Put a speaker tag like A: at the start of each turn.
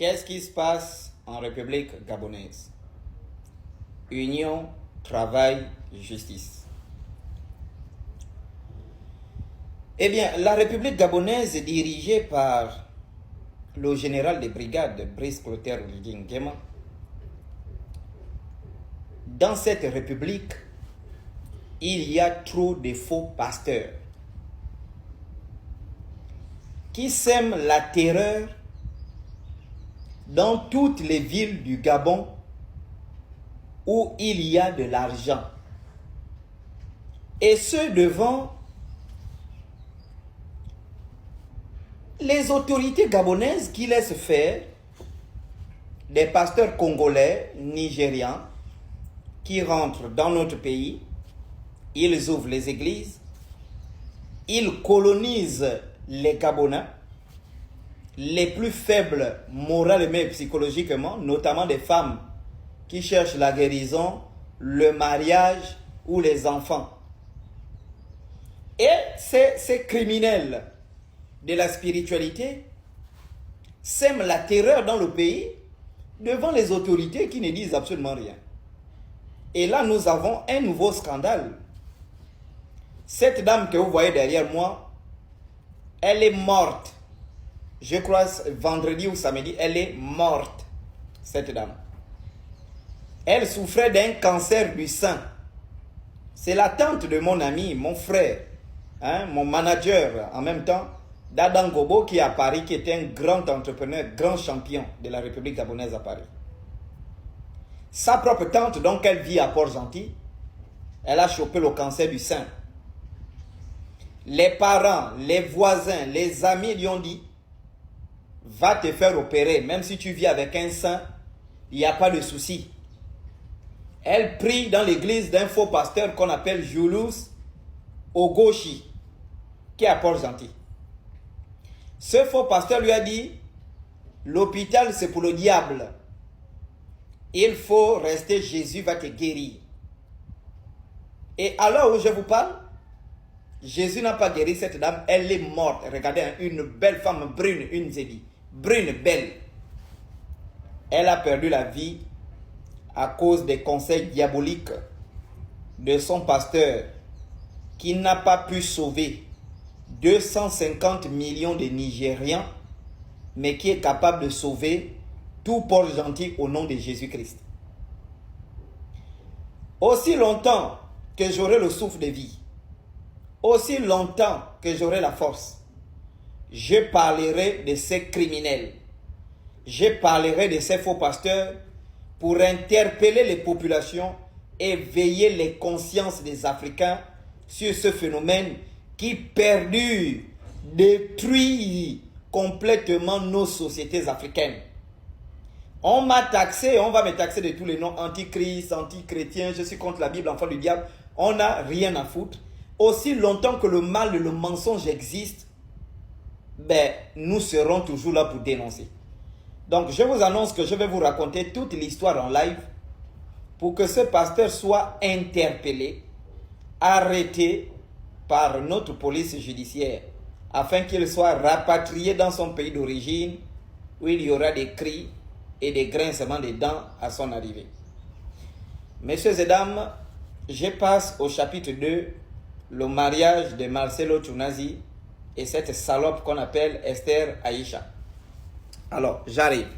A: Qu'est-ce qui se passe en République gabonaise? Union, travail, justice. Eh bien, la République gabonaise est dirigée par le général de brigade, Brice Clotaire Nguema. Dans cette République, il y a trop de faux pasteurs qui sèment la terreur dans toutes les villes du Gabon où il y a de l'argent. Et ce devant les autorités gabonaises qui laissent faire des pasteurs congolais, nigérians, qui rentrent dans notre pays, ils ouvrent les églises, ils colonisent les Gabonais, les plus faibles moralement et psychologiquement, notamment des femmes qui cherchent la guérison, le mariage ou les enfants. Et ces criminels de la spiritualité sèment la terreur dans le pays devant les autorités qui ne disent absolument rien. Et là, nous avons un nouveau scandale. Cette dame que vous voyez derrière moi, elle est morte. Je crois vendredi ou samedi, elle est morte, cette dame. Elle souffrait d'un cancer du sein. C'est la tante de mon ami, mon frère, mon manager en même temps, Dadan Gobo, qui est à Paris, qui est un grand entrepreneur, grand champion de la République gabonaise à Paris. Sa propre tante, donc elle vit à Port-Gentil, elle a chopé le cancer du sein. Les parents, les voisins, les amis lui ont dit, va te faire opérer, même si tu vis avec un sein, il n'y a pas de souci. Elle prie dans l'église d'un faux pasteur qu'on appelle Julius Ogoshi, qui est à Port-Gentil. Ce faux pasteur lui a dit, l'hôpital c'est pour le diable. Il faut rester, Jésus va te guérir. Et à l'heure où je vous parle, Jésus n'a pas guéri cette dame, elle est morte. Regardez, une belle femme brune, une zébi, brune, belle. Elle a perdu la vie à cause des conseils diaboliques de son pasteur qui n'a pas pu sauver 250 millions de Nigérians, mais qui est capable de sauver tout Port-Gentil au nom de Jésus-Christ. Aussi longtemps que j'aurai le souffle de vie, aussi longtemps que j'aurai la force, je parlerai de ces criminels. Je parlerai de ces faux pasteurs pour interpeller les populations et veiller les consciences des Africains sur ce phénomène qui perdure, détruit complètement nos sociétés africaines. On m'a taxé, on va me taxer de tous les noms, antichrist, anti-chrétien, je suis contre la Bible, enfant du diable. On n'a rien à foutre. Aussi longtemps que le mal et le mensonge existent, nous serons toujours là pour dénoncer. Donc je vous annonce que je vais vous raconter toute l'histoire en live pour que ce pasteur soit interpellé, arrêté par notre police judiciaire afin qu'il soit rapatrié dans son pays d'origine où il y aura des cris et des grincements de dents à son arrivée. Messieurs et dames, je passe au chapitre 2, le mariage de Marcelo Tchounazi et cette salope qu'on appelle Esther Aïcha. Alors, j'arrive.